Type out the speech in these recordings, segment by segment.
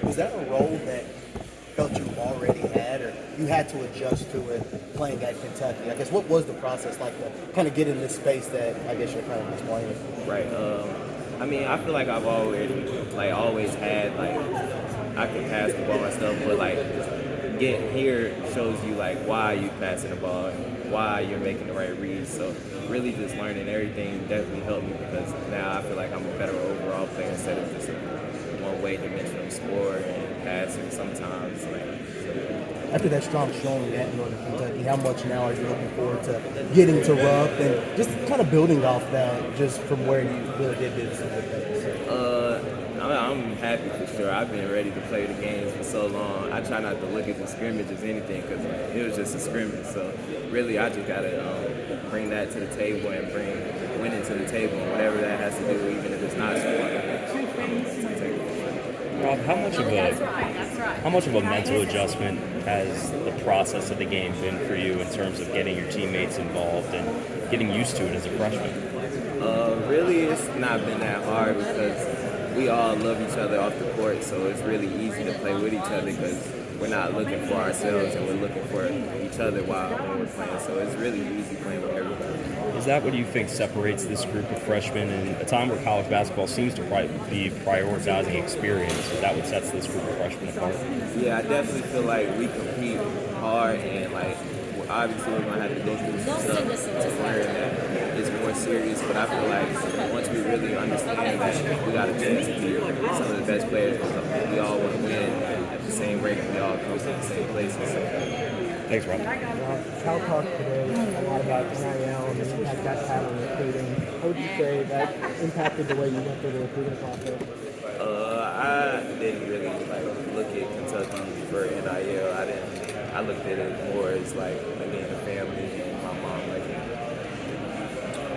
Was that a role that felt you already had, or you had to adjust to it playing at Kentucky? I guess what was the process like to kind of get in this space that I guess you're kind of displaying? Right. I mean, I feel like I've always had I can pass the ball and stuff, but getting here shows you why you passing the ball and why you're making the right reads. So really just learning everything definitely helped me because now I feel like I'm a better overall player instead of just a one-way dimensional scorer and passer sometimes. After that strong showing at Northern Kentucky, how much now are you looking forward to getting to Rupp and just kind of building off that just from where you really did do some good things? I'm happy for sure. I've been ready to play the games for so long. I try not to look at the scrimmage as anything because it was just a scrimmage. So really, I just gotta bring that to the table and bring winning to the table, and whatever that has to do, even if it's not scoring. Rob, how much of a mental adjustment has the process of the game been for you in terms of getting your teammates involved and getting used to it as a freshman? Really, it's not been that hard because we all love each other off the court, so it's really easy to play with each other because we're not looking for ourselves and we're looking for each other while we're playing. So it's really easy playing with everybody. Is that what you think separates this group of freshmen in a time where college basketball seems to be prioritizing experience? Is that what sets this group of freshmen apart? Yeah, I definitely feel like we compete hard and obviously we're going to have to go through some stuff to learn that it's more serious, but I feel like once we really understand that we got a chance to be some of the best players, we all want to win at the same rate and we all come from the same places. Thanks, Rob. Cal talked today a lot about NIL and the impact that's had on recruiting. How would you say that impacted the way you went through the recruiting process? I didn't really look at Kentucky for NIL. I looked at it more as being a family and my mom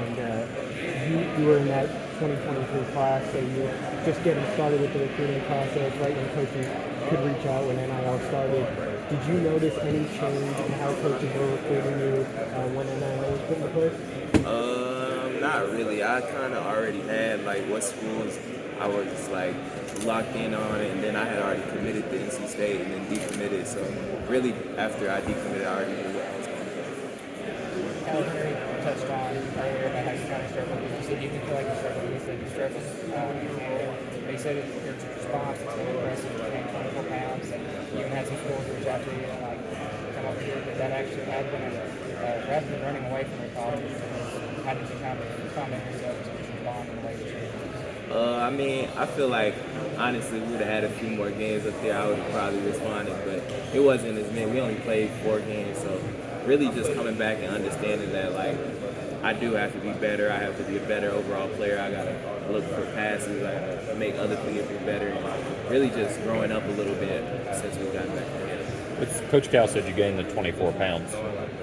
And you were in that 2023 class, so you were just getting started with the recruiting process, right when coaches could reach out when NIL started. Did you notice any change in how coaches were recruiting you when NIL was put into place? Not really. I kind of already had what schools I was just locked in on it, and then I had already committed to NC State and then decommitted. So really, after I decommitted, I already knew what I was going to do. Calgary touched on earlier about how you kind of struggled. You said you didn't feel like you struggled. You said you struggled. And they said that your response is really impressive. You gained 24 pounds, and you even had some schools reach out to you come over here. But that actually had been rather than running away from your college. How did you kind of comment yourself to respond in the way that you did? I mean, I feel like, honestly, we would have had a few more games up there. I would have probably responded, but it wasn't as many. We only played 4 games, so really just coming back and understanding that, I do have to be better. I have to be a better overall player. I got to look for passes. I got to make other people better. And really just growing up a little bit since we've gotten back together. With Coach Cal said you gained the 24 pounds.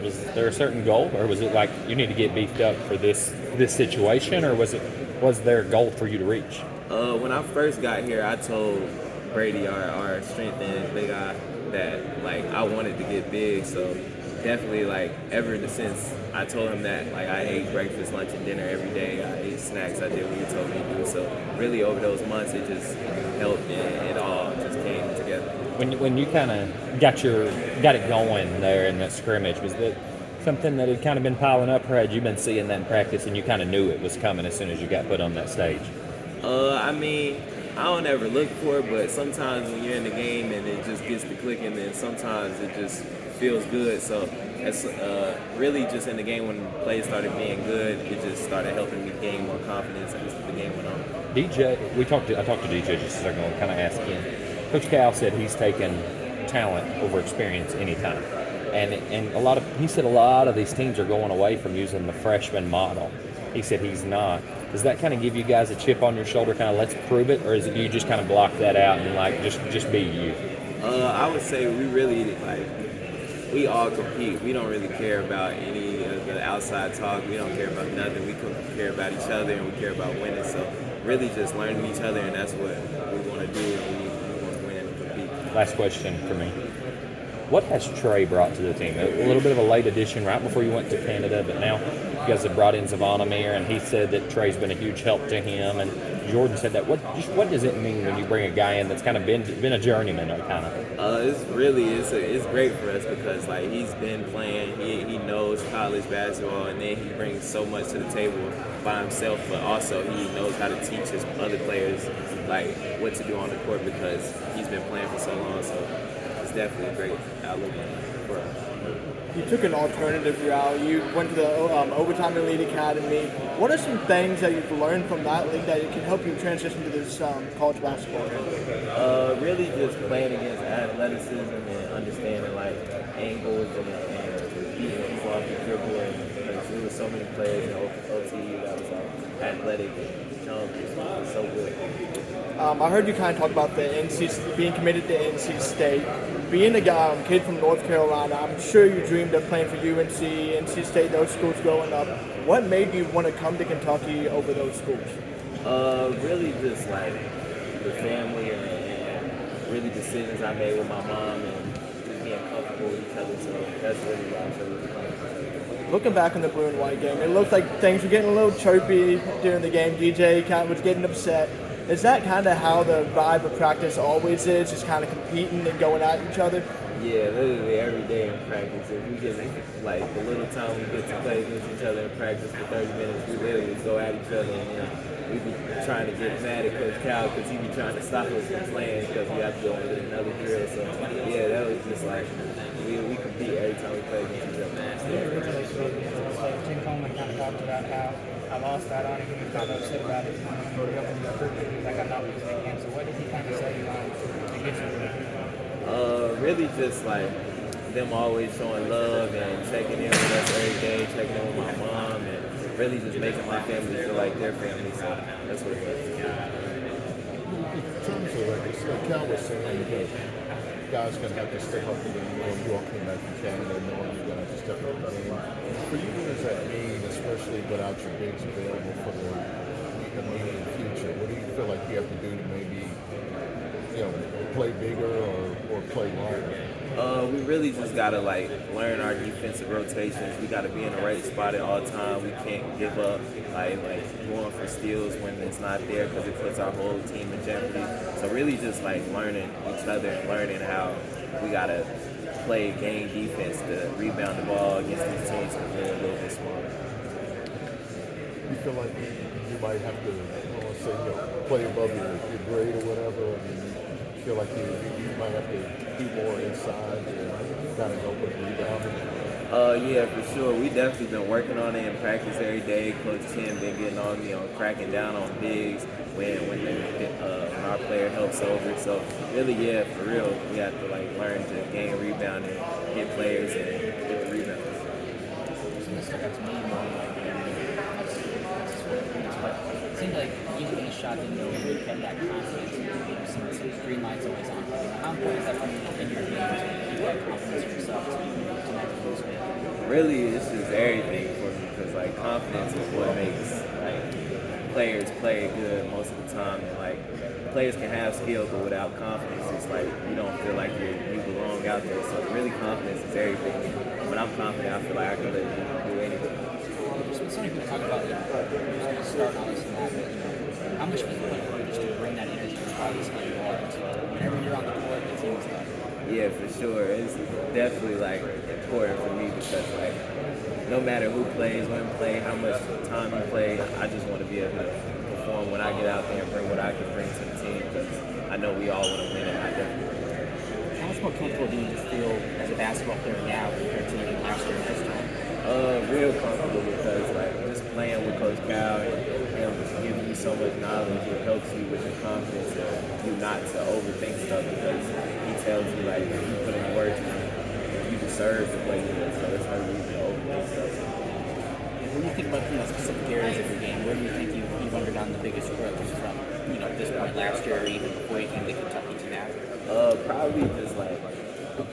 Was there a certain goal, or was it you need to get beefed up for this situation, or was there a goal for you to reach? When I first got here, I told Brady, our strength and big guy, that I wanted to get big. So definitely ever since I told him that I ate breakfast, lunch, and dinner every day. I ate snacks. I did what he told me to do. So really over those months, it just helped and it all just came together. When you kind of got it going there in that scrimmage, was that something that had kind of been piling up, or had you been seeing that in practice and you kind of knew it was coming as soon as you got put on that stage? I mean, I don't ever look for it, but sometimes when you're in the game and it just gets to clicking, then sometimes it just feels good. So it's really just in the game when the plays started being good, it just started helping me gain more confidence as the game went on. DJ, I talked to DJ just a second ago, kind of asked him. Coach Cal said he's taken talent over experience anytime. And he said a lot of these teams are going away from using the freshman model. He said he's not. Does that kind of give you guys a chip on your shoulder, kind of let's prove it, or is it you just kind of block that out and just be you? I would say we really we all compete. We don't really care about any of the outside talk. We don't care about nothing. We care about each other and we care about winning. So really just learning each other, and that's what we want to do, and we want to win and compete. Last question for me. What has Trey brought to the team? A little bit of a late addition right before you went to Canada, but now You guys have brought in Zavon Amir, and he said that Trey's been a huge help to him. And Jordan said that. What does it mean when you bring a guy in that's kind of been a journeyman, or kind of? It's great for us because like he's been playing, he knows college basketball, and then he brings so much to the table by himself. But also he knows how to teach his other players like what to do on the court because he's been playing for so long. So it's definitely a great outlook for us. You took an alternative route. You went to the Overtime Elite Academy. What are some things that you've learned from that league that can help you transition to this college basketball? Really just playing against athleticism and understanding like angles and beating people off the dribble. And there were so many players in OTU that was athletic and jump. It was so good. I heard you kind of talk about being committed to NC State. Being a kid from North Carolina, I'm sure you dreamed of playing for UNC, NC State, those schools growing up. What made you want to come to Kentucky over those schools? Really just like the family and really decisions I made with my mom and just being comfortable with each other. So that's really why I chose to come. Looking back on the blue and white game, it looked like things were getting a little chirpy during the game. DJ kind of was getting upset. Is that kind of how the vibe of practice always is, just kind of competing and going at each other? Yeah, literally every day in practice. If we get like the little time we get to play against each other in practice for 30 minutes, we literally go at each other and we be trying to get mad at Coach Cal because he be trying to stop us from playing because we have to go into another drill. So yeah, that was just like we compete every time we play against each other. Tim Coleman kind of talked about how I lost that on him. He was kind of upset about it. Like I'm not losing again. So what did he kind of say to get you? Really just like them always showing love and checking in with us every day, checking in with my mom, and really just making my family feel like their family. So that's what it was. In terms of like Cal was saying that guys gonna have to step up again. You all came back from Canada knowing you're gonna have to step up again. For you, what does that mean, especially without your bigs available for the immediate future? What do you feel like you have to do to maybe, play bigger or play longer? We really just gotta like learn our defensive rotations. We gotta be in the right spot at all time. We can't give up like going for steals when it's not there because it puts our whole team in jeopardy. So really just like learning each other and learning how we gotta play game defense to rebound the ball against these teams because they're a little bit smaller. You feel like you might have to, I don't want to say, play above your grade or whatever. I mean, you feel like you might have to do more inside to kind of help with rebounding. Yeah, for sure. We definitely been working on it in practice every day. Coach Tim been getting on me on cracking down on bigs when our player helps over. So really, yeah, for real, we have to like learn to gain rebound and hit players and get the rebounds. It seems like even in a shot that you had that confidence, some green lights always on. How important is that for you in your game to keep that confidence in yourself to not lose it? Really, it's just everything for me because like confidence is what makes like players play good most of the time. And like players can have skill, but without confidence, it's like you don't feel like you belong out there. So really, confidence is everything. When I'm confident, I feel like I can let you do anything. So some people talk about start all this and that, but how much does it take for you just to bring that energy regardless of how you are? Whenever you're on the court, it seems like. Yeah, for sure. It's definitely like important for me because like no matter who plays, when play, how much time you play, I just want to be able to perform when I get out there and bring what I can bring to the team because I know we all want to win and I definitely will. How much more comfortable do you just feel as a basketball player now compared to last year this time? Real comfortable because like just playing with Coach Cal and him just giving you so much knowledge, it helps you with your confidence and you not to overthink stuff because he tells you like if you put in work, you deserve to play good. So it's no reason to overthink stuff. When you think about specific areas of your game, where do you think you've undergone the biggest growth from this point last year or even before you came to Kentucky to now? Probably just like